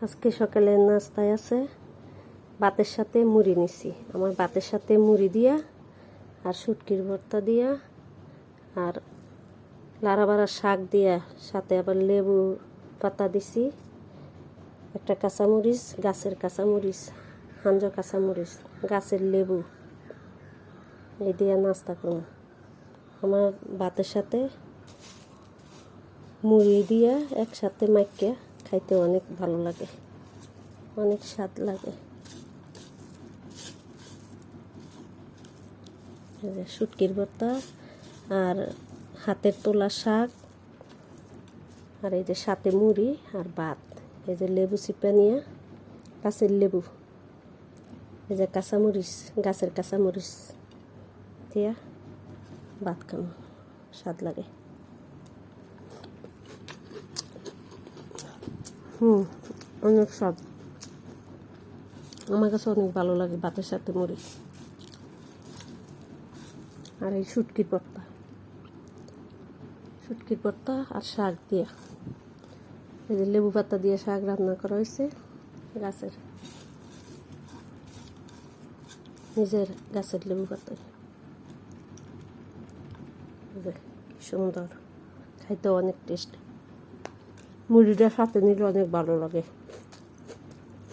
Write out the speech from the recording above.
আজকে সকালের নাস্তায় আছে ভাতের সাথে মুড়ি নিছি। আমার ভাতের সাথে মুড়ি দিয়া আর শুটকির ভর্তা দিয়া আর লাড়াবাড়া শাক দিয়া সাথে আবার লেবু পাতা দিছি, একটা কাঁচামরিচ, গাছের কাঁচামরিচ, হাঞ্জ কাঁচামরিচ, গাছের লেবু, এই দিয়া নাস্তা করুন। আমার ভাতের সাথে মুড়ি দিয়া একসাথে মাইকা খাইতে অনেক ভালো লাগে, অনেক স্বাদ লাগে। শুটকির ভর্তা আর হাতের তোলা শাক আর এই যে সাথে মুড়ি আর ভাত, এই যে লেবু চিপা নিয়ে, গাছের লেবু, এই যে কাঁচামরিচ, গাছের কাঁচামরিচ দিয়া ভাত খানো, স্বাদ লাগে। অনেক স্বাদ, আমার কাছে অনেক ভালো লাগে ভাতের সাথে মুড়ি। আর এই শুটকির ভর্তা আর শাক দিয়া, এই যে লেবু পাতা দিয়ে শাক রান্না করা হয়েছে, গাছের নিজের গাছের লেবু পাতায়, সুন্দর, খাইতে অনেক টেস্ট। মুড়িটা সাথে নিলে অনেক ভালো লাগে।